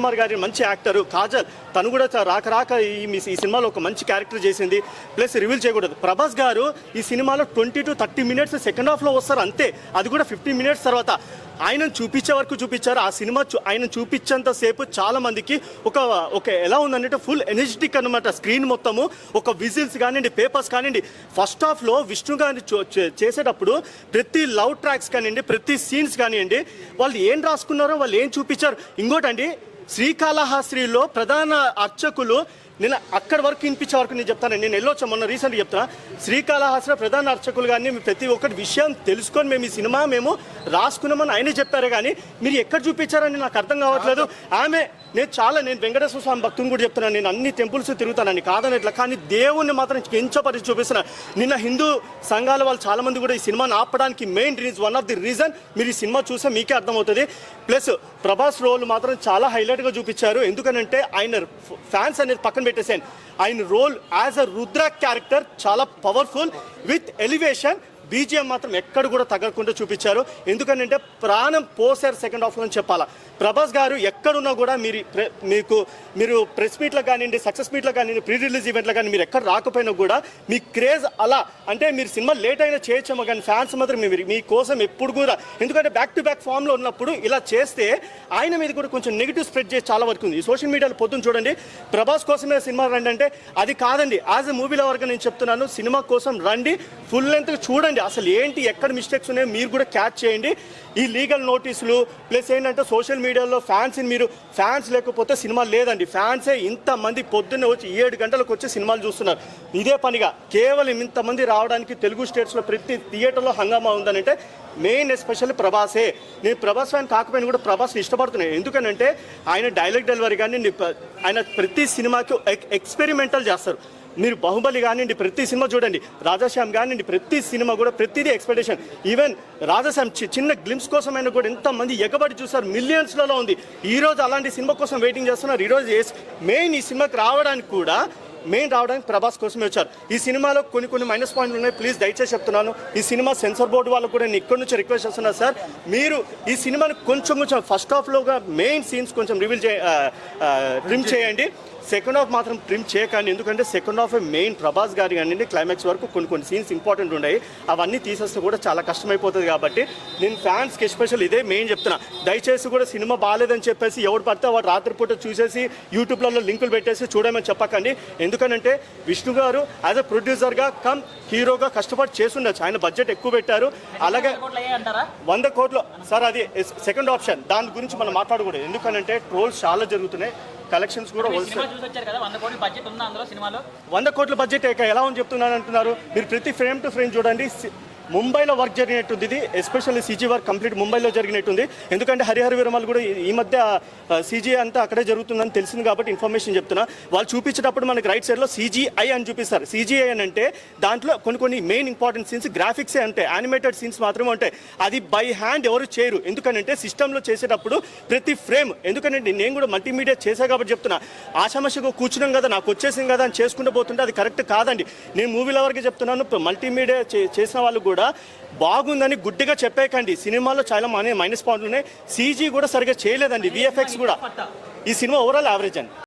కుమార్ గారి మంచి యాక్టర్. కాజల్ తను కూడా రాక ఈ సినిమాలో ఒక మంచి క్యారెక్టర్ చేసింది. ప్లస్ రివీల్ చేయకూడదు, ప్రభాస్ గారు ఈ సినిమాలో 20 to 30 minutes సెకండ్ హాఫ్లో వస్తారు అంతే, అది కూడా 15 minutes తర్వాత. ఆయనను చూపించే వరకు చూపించారు. ఆ సినిమా ఆయన చూపించేంత సేపు చాలా మందికి ఒక ఎలా ఉందంటే ఫుల్ ఎనర్జెటిక్ అనమాట. స్క్రీన్ మొత్తము ఒక విజిల్స్ కానివ్వండి, పేపర్స్ కానివ్వండి. ఫస్ట్ హాఫ్లో విష్ణు గారిని చేసేటప్పుడు ప్రతి లవ్ ట్రాక్స్ కానివ్వండి, ప్రతి సీన్స్ కానివ్వండి, వాళ్ళు ఏం రాసుకున్నారో, వాళ్ళు ఏం చూపించారు. ఇంకోటండి, శ్రీకాళహస్తిలో ప్రధాన అర్చకులు నేను అక్కడి వరకు వినిపించే వరకు నేను చెప్తాను. నేను వెళ్ళొచ్చా మొన్న రీసెంట్గా చెప్తున్నా, శ్రీకాళహస్తిలో ప్రధాన అర్చకులు కానీ ప్రతి ఒక్కటి విషయం తెలుసుకొని మేము ఈ సినిమా మేము రాసుకున్నామని ఆయనే చెప్పారు. కానీ మీరు ఎక్కడ చూపించారని నాకు అర్థం కావట్లేదు. నేను వెంకటేశ్వర స్వామి భక్తుని కూడా చెప్తున్నాను, నేను అన్ని టెంపుల్స్ తిరుగుతానని కాదని ఇట్లా, కానీ దేవుణ్ణి మాత్రం కించపరిచి చూపిస్తున్నాను. నిన్న హిందూ సంఘాల వాళ్ళు చాలా మంది కూడా ఈ సినిమాని ఆపడానికి main one of the reason మీరు ఈ సినిమా చూస్తే మీకే అర్థమవుతుంది. ప్లస్ ప్రభాస్ రోల్ మాత్రం చాలా హైలైట్గా చూపించారు. ఎందుకనంటే ఆయన ఫ్యాన్స్ అనేది పక్కన పెట్టేసాను, ఆయన role as a Rudra character చాలా పవర్ఫుల్ విత్ ఎలివేషన్. బీజిఎం మాత్రం ఎక్కడ కూడా తగ్గకుండా చూపించారు. ఎందుకంటే ప్రాణం పోసారు సెకండ్ హాఫ్లో అని చెప్పాలా. ప్రభాస్ గారు ఎక్కడున్నా కూడా మీరు ప్రెస్ మీట్లో కానివ్వండి, సక్సెస్ మీట్లో కానివ్వండి, ప్రీ రిలీజ్ ఈవెంట్లో కానీ మీరు ఎక్కడ రాకపోయినా కూడా మీ క్రేజ్ అలా అంటే మీరు సినిమా లేట్ అయినా చేయొచ్చేమో, కానీ ఫ్యాన్స్ మాత్రం మీకోసం ఎప్పుడు కూడా, ఎందుకంటే బ్యాక్ టు బ్యాక్ ఫామ్లో ఉన్నప్పుడు ఇలా చేస్తే ఆయన మీద కూడా కొంచెం నెగిటివ్ స్ప్రెడ్ చేసి చాలా వరకు ఉంది. ఈ సోషల్ మీడియాలో పొద్దున్న చూడండి, ప్రభాస్ కోసమే సినిమా రండి అంటే అది కాదండి. యాజ్ ఎ మూవీ లవర్గా నేను చెప్తున్నాను, సినిమా కోసం రండి, ఫుల్ లెంత్ చూడండి, అసలు ఏంటి ఎక్కడ మిస్టేక్స్ ఉన్నాయో మీరు కూడా క్యాచ్ చేయండి. ఈ లీగల్ నోటీసులు ప్లస్ ఏంటంటే సోషల్ మీడియాలో ఫ్యాన్స్ లేకపోతే సినిమా లేదండి. ఫ్యాన్సే ఇంతమంది పొద్దున్నే వచ్చి 7 గంటలకు వచ్చి సినిమాలు చూస్తున్నారు. ఇదే పనిగా కేవలం ఇంతమంది రావడానికి తెలుగు స్టేట్స్లో ప్రతి థియేటర్లో హంగామా ఉందనంటే మెయిన్ ఎస్పెషల్లీ ప్రభాసే. నేను ప్రభాస్ ఫ్యాన్ కాకపోయినా కూడా ప్రభాస్ని ఇష్టపడుతున్నాను. ఎందుకనంటే ఆయన డైలాగ్ డెలివరీ కానీ ఆయన ప్రతి సినిమాకి ఎక్స్పెరిమెంటల్ చేస్తారు. మీరు బాహుబలి కానివ్వండి, ప్రతి సినిమా చూడండి, రాజాశ్యామ్ కానివ్వండి, ప్రతి సినిమా కూడా ప్రతిదీ ఎక్స్పెక్టేషన్. ఈవెన్ రాజాశ్యామ్ చిన్న గ్లిమ్స్ కోసమైనా కూడా ఎంతమంది ఎగబడి చూస్తారు, మిలియన్స్లలో ఉంది. ఈరోజు అలాంటి సినిమా కోసం వెయిటింగ్ చేస్తున్నారు. ఈరోజు మెయిన్ ఈ సినిమాకి రావడానికి ప్రభాస్ కోసమే వచ్చారు. ఈ సినిమాలో కొన్ని మైనస్ పాయింట్లు ఉన్నాయి, ప్లీజ్ దయచేసి చెప్తున్నాను. ఈ సినిమా సెన్సార్ బోర్డు వాళ్ళకు కూడా నేను ఇక్కడి నుంచి రిక్వెస్ట్ చేస్తున్నాను, సార్ మీరు ఈ సినిమాని కొంచెం ఫస్ట్ హాఫ్లోగా మెయిన్ సీన్స్ కొంచెం ట్రిమ్ చేయండి. సెకండ్ హాఫ్ మాత్రం ట్రిమ్ చేయకండి. ఎందుకంటే సెకండ్ హాఫ్ మెయిన్ ప్రభాస్ గారి కానీ క్లైమాక్స్ వరకు కొన్ని సీన్స్ ఇంపార్టెంట్ ఉన్నాయి, అవన్నీ తీసేస్తే కూడా చాలా కష్టమైపోతుంది. కాబట్టి నేను ఫ్యాన్స్కి ఎస్పెషల్ ఇదే మెయిన్ చెప్తున్నా, దయచేసి కూడా సినిమా బాగాలేదని చెప్పేసి ఎవరు పడితే వాడు రాత్రిపూట చూసేసి యూట్యూబ్లలో లింకులు పెట్టేసి చూడమని చెప్పకండి. ఎందుకంటే విష్ణు గారు యాజ్ అ ప్రొడ్యూసర్గా కమ్ హీరోగా కష్టపడి చేస్తుండొచ్చు, ఆయన బడ్జెట్ ఎక్కువ పెట్టారు. అలాగే 100 కోట్లు సార్, అది సెకండ్ ఆప్షన్, దాని గురించి మనం మాట్లాడకూడదు. ఎందుకంటే ట్రోల్స్ చాలా జరుగుతున్నాయి, కలెక్షన్స్ కూడా 100 కోట్ల బడ్జెట్ ఎలా అని చెప్తున్నాను అంటున్నారు. మీరు ప్రతి ఫ్రేమ్ టు ఫ్రేమ్ చూడండి. ముంబైలో వర్క్ జరిగినట్టుంది, ఇది ఎస్పెషల్లీ సీజీ వర్క్ కంప్లీట్ ముంబైలో జరిగినట్టుంది. ఎందుకంటే హరిహర వీరమల్ కూడా ఈ మధ్య సీజీ అంతా అక్కడే జరుగుతుందని తెలిసింది కాబట్టి ఇన్ఫర్మేషన్ చెప్తున్నా. వాళ్ళు చూపించేటప్పుడు మనకి రైట్ సైడ్లో CGI అని చూపిస్తారు. CGI అని అంటే దాంట్లో కొన్ని మెయిన్ ఇంపార్టెంట్ సీన్స్ గ్రాఫిక్సే ఉంటాయి, యానిమేటెడ్ సీన్స్ మాత్రమే ఉంటాయి. అది బై హ్యాండ్ ఎవరు చేయరు. ఎందుకంటే సిస్టంలో చేసేటప్పుడు ప్రతి ఫ్రేమ్, ఎందుకంటే నేను కూడా మల్టీమీడియా చేసా కాబట్టి చెప్తున్నా, ఆషామాషిగా కూర్చున్నాం కదా, నాకు వచ్చేసింది కదా అని చేసుకుంటూ పోతుంటే అది కరెక్ట్ కాదండి. నేను మూవీల వరకు చెప్తున్నాను, మల్టీమీడియా చేసిన వాళ్ళు కూడా బాగుందని గుడ్డిగా చెప్పేకండి. సినిమాలో చాలా మైనస్ పాయింట్లు ఉన్నాయి. CG కూడా సరిగ్గా చేయలేదండి, VFX కూడా. ఈ సినిమా ఓవరాల్ యావరేజ్ అండి.